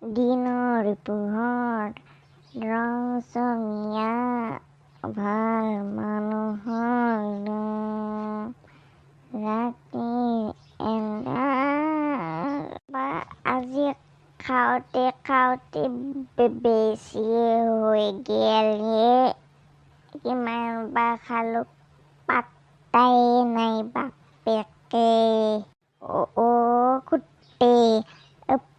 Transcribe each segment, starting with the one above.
দিনৰ পোহৰ ৰংচঙীয়া ভাল মানুহৰ ৰাতিৰ এন্ধাৰ বা আজি খাওঁতে খাওঁতে বেছিয়ে হৈ গেলে কিমান বা খালো পাত্তাই নাই বাপেকে কুটে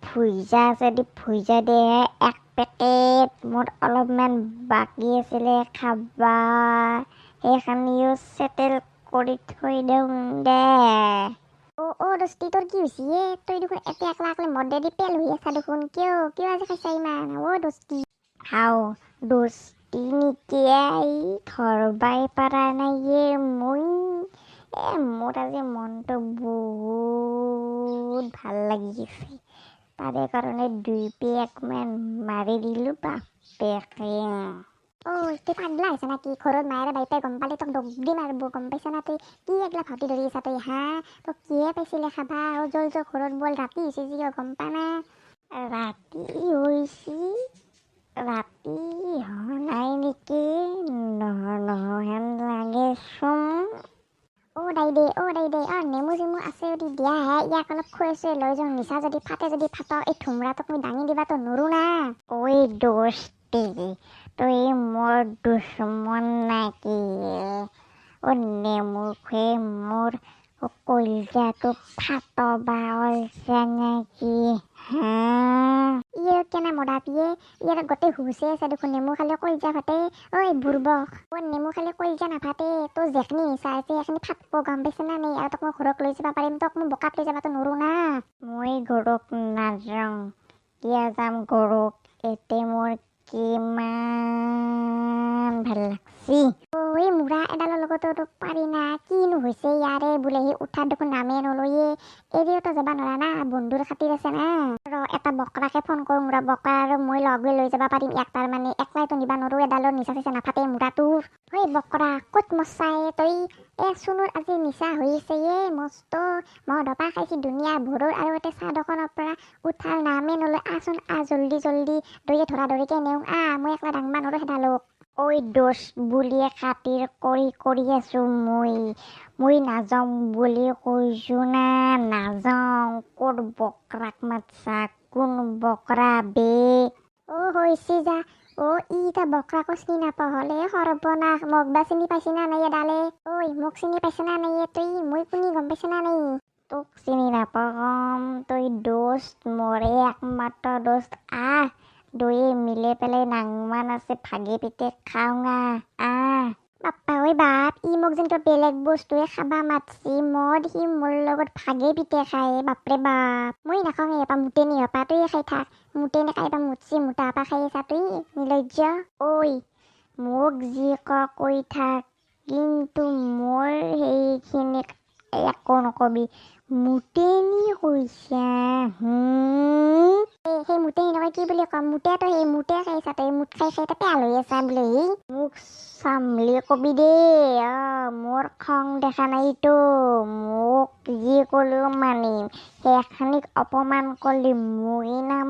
ভুইজা যদি ভুইজা দে এক পেকেট মোৰ অলপমান বাকী আছিলে খাবা সেইখিনিও চেটেল কৰি থৈ দিওঁ দে দস্তি তোৰ কি হৈছে তই দেখোন এতে একলা একলা মদে দি পেল হৈ আছা দেখোন কিয় আজি খাইছা ইমান দস্তি হাও দস্তি নেকি ধৰবাই পাৰা নাই মই মোৰ আজি মনটো বহুত ভাল লাগি গৈছে তাৰে কাৰণে 2 পেক মান মাৰি দিলো বাপেকে তই পাগলা হৈছে নাকি ঘৰত মায়েৰে বাইপাই গম পালে তোক দগদি মাৰিব গম পাইছা না তই কি একলা ভাবি ধৰি আছা তই তোক কিহে পাইছিলে খাবা জল ঘৰত বল ৰাতি হৈছে যি গম পা না ৰাতি হৈছে ৰাতি হোৱা নাই নেকি হেন লাগে চোন দাই দে নেমু চেমু আছে যদি দিয়া হে ইয়াক অলপ খুৱাইছে লৈ যাওঁ নিচা যদি ফাটে যদি ফাট এই ধুমৰাটোক মই দাঙি দিবা তো নৰো না দোস্তি তই মোৰ দুশ্মন নাকি নেমু খুৱাই মোৰ কলিজাটো ফাটবা ওলছে নাকি কেনে মদা পিয়ে ইয়াৰ গোটেই হুচে আছে দেখোন নেমু খালে কলিজা ফাটে বুৰ্বক নেমু খালে কলিজা নাফাটে তোৰ যেখনি নিচা আছে সেইখিনি ফাটব গম পাইছে না নাই আৰু তোক মই ঘৰক লৈ যাব পাৰিম তোক মই বোকাত লৈ যাবাতো নৰো না মই ঘৰক নাযাওঁ কিয় যাম ঘৰক এতে মোৰ কিমান ভাল লাগছি মুৰা এডালৰ লগতো পাৰি না কিনো হৈছে ইয়াৰে বোলে সি উঠাত দেখোন নামে নলয়ে এৰিওতো যাবা নোৱাৰা না বন্ধুৰ খাতিৰ আছে না এটা বকৰাকে ফোন কৰোঁ ৰ বকৰা আৰু মই লগ লৈ যাব পাৰিম ইয়াক তাৰমানে একলাইতো নিবা নোৱাৰো এডালৰ নিচা চিচা নাফাটে মুৰাটোৰ বকৰা ক'ত মচাই তই চুনুৰ আজি নিচা হৈছে মস্ত মদপা খাইছি দুনিয়া ভৰৰ আৰু এতে চাহ দোকানৰ পৰা উঠাৰ নামে নলয় আচোন জল্দি দৈয়ে ধৰা ধৰিকে নেওঁ মই একলা ডাঙবা নোৱাৰো সেডালক দোষ বুলিয়ে খাতিৰ কৰি আছো মই নাযাওঁ বুলি কৈছো না নাযাওঁ ক'ত বকৰাক মাতছা কোন বকৰা বে হৈছে যা ইটা বকৰাকো চিনি নাপাওঁ হলে সৰ্বনাশ মোক বা চিনি পাইছে না নাই এডালে মোক চিনি পাইছে না নাই তই মই কোনি গম পাইছে না নাই তোক চিনি নাপাওঁ তই দোস্ত মৰে একমাত্ৰ দোস্ত দৈয়ে মিলে পেলাই নাংমান আছে ভাগে পিতে খাওঁঙা বাপ্পা বাপ মোক যেন কিবা বেলেগ বস্তুৱে খাবা মাতছি মদ সি মোৰ লগত ভাগে পিতে খায় বাপৰে বাপ মই নাখাওঁ এপা মুটে নি হপা তই খাই থাক মুটে নেখাই এপা মুটছি মুটা হপা খাই আছা তই নিৰ্লজ্জ মোক যি কৈ থাক কিন্তু মোৰ সেইখিনিক একো নকবি মুটেনি কৈছা সেই মুটেনি নকয় কি বুলি কম মুটে তই সেই মুটে খাইছা তই মুট খাই পেল হৈ আছা বোলে মোক চামলি কবি দেই মোৰ খং দেখা নাইতো মোক যি ক'লেও মানিম সেইখিনিক অপমান কৰিলি মই নাম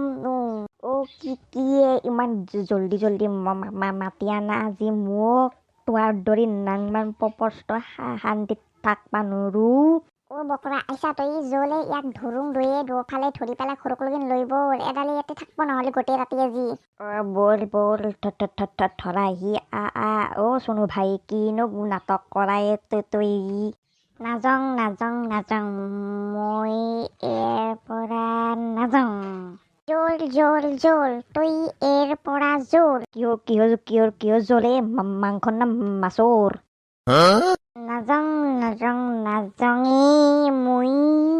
কিয়ে ইমান জল্দি মাতি আনা আজি মোক তোমাৰ দৰি নাংমান পপষ্ট শান্তিত থাকবা নৰো বকৰা আইছা তই জলে ইয়াক ধৰোং দৈয়ে দুফালে ধৰি পেলাই ঘৰক লগিন লৈ বল এডালে ইয়াতে থাকব নহ'লে গোটেই ৰাতি আজি বল ধৰাহি চুনু ভাই কিনো নাটক কৰাই তই নাযাওঁ মই এৰ পৰা নাযাওঁ জল তই এৰ পৰা জল কিয় জ্বলে মাংস না মাছৰ নাযাওঁ মই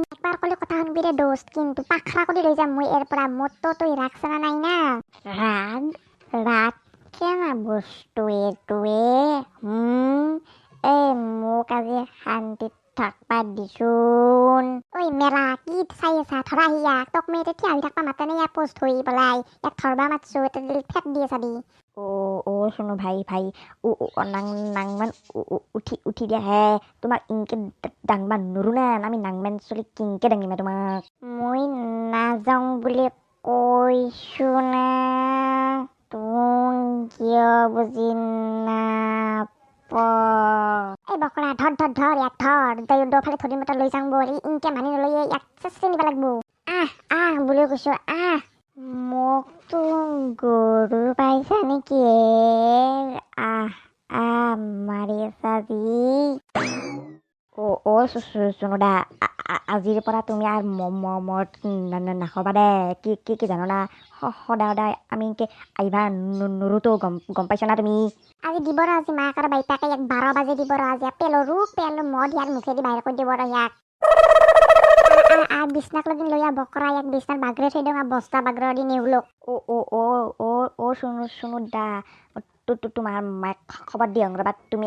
একবাৰ কলে কথা শুনবি দে দোস্ত কিন্তু পাখৰা কৰি লৈ যাম মই এৰ পৰা মোৰতো তই ৰাগ চাৰা নাই না ৰাগ কেনা বস্তু এইটোৱে মোক আজি শান্তিত থাকবা দিছোন মেলা কি চাই আছা ধৰা ইয়াক তোক মই এতিয়া থিয়া হৈ থাকবা মাতে নে ইয়াক পোষ্ট হৈ পেলাই ইয়াক ধৰবা মাতছো ফেট দি আছা দি চুনু ভাই নাংমান উঠি দিয়া হে তোমাক ইনকে দাংবা নৰো না আমি নাংমান চলি কিনকে দাঙিমা তোমাক মই নাযাওঁ বুলি কৈছো না তুম কিয় বুজি নাপা এই বকৰা ধৰ ইয়াক ধৰ দফালে ধৰি মতে লৈ যাওঁ বল ইনকে মানি নলয়ে ইয়াক চেচে নিব লাগব আহ বুলি কৈছো মোক তো গৰু পাইছা নেকি মাৰি চাবি চুনুদা আজিৰ পৰা তুমি আৰু মমত নাখাবা দে কি জানো না সদায় আমি এনেকে আহিবা নোৰোতো গম পাইছা না তুমি আজি দিব ৰ আজি মাক আৰু বাইতাকে ইয়াক 12 বাজে দিব ৰ আজি পেল মদ ইয়াৰ মুখেদি বাহিৰ কৰি দিব ৰ ইয়াক বিছনাক লগিন লৈ বকৰা ইয়াক বিছনাত বাগৰে থৈ দিওঁ বস্তা বাগৰ দি নেউলক চুনুদা তোমাৰ মাক খবৰ দিয়ক ৰ'বা তুমি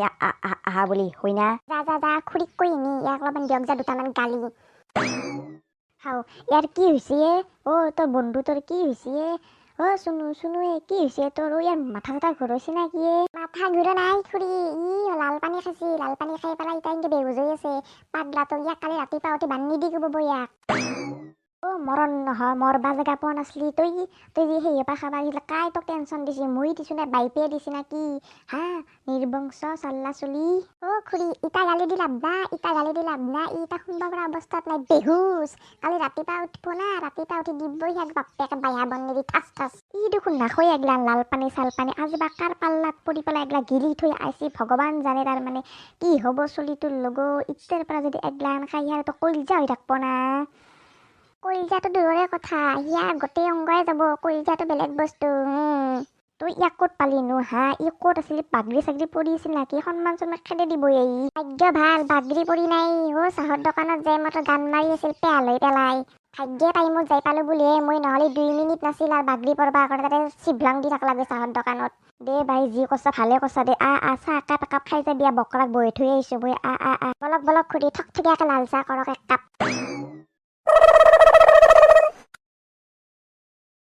আহা বুলি হয় না যা খুৰীক কৈ নি ইয়াক অলপমান দিয়ক যা দুটামান গালি হাও ইয়াৰ কি হৈছে তোৰ বন্ধু তোৰ কি হৈছে চুনুৱে কি হৈছে তোৰ ইয়াৰ মাথা চাথা ঘূৰাইছে না কি মাথা ঘূৰা নাই খুৰী লাল পানী খাই পেলাই এতিয়া এনেকে বেহুজ হৈ আছে পাগলাটো ইয়াক কালি ৰাতিপুৱা উঠি বান্ধি দি ক'ব ইয়াক মৰণ নহয় মৰবা জেগা পোৱা নাছিলি তই যে সেই পৰা খাবা আহিলে কাই তোক টেনশ্যন দিছে মই দিছো নে বাইপে দিছে না কি নিৰ্বংশ চল্লা চলি খুৰী ইটা গালি দি লাভ না ইটা শুনবা পৰা অৱস্থাত নাই বেহুচ কালি ৰাতিপুৱা উঠিব না ৰাতিপুৱা উঠি দিবই ইয়াক বাপেকে বায়া বন্নি দি ঠাচ দেখোন নাখৈ এগলা লাল পানী চাল পানী আজি বা কাৰ পাল্লাত পৰি পেলাই এগলা গিৰি থৈ আহিছে ভগৱান জানে তাৰ মানে কি হ'ব চলিটোৰ লগত ইটাৰ পৰা যদি এগলান খাই ইয়াৰ তো কলজা হৈ থাকব না কলিজাটো দূৰৰে কথা ইয়াৰ গোটেই অংগই যাব কলিজাটো বেলেগ বস্তু তই ইয়াক ক'ত পালি নো ই ক'ত আছিলি বাগৰি চাগৰি পৰি আছিল নাকি সন্মান চন্মান খেদে দিব এই ভাগ্য ভাল বাগৰি পৰি নাই চাহৰ দোকানত যাই মতো গান মাৰি আছিল পেয়াল হৈ পেলাই ভাগ্য টাইমত যাই পালো বুলিহে মই নহ'লে 2 মিনিট নাছিল আৰু বাগৰি পৰবা আগতে তাতে চিভলাং দি থাক লাগে চাহৰ দোকানত দে ভাই যি কৈছা ভালে কৈছা দে চাহ একাপ খাই যাবি বকৰাক বহি থৈ আহিছো বৈ বলক খুৰী ঠকঠকীয়াকে লাল চাহ কৰক 1 কাপ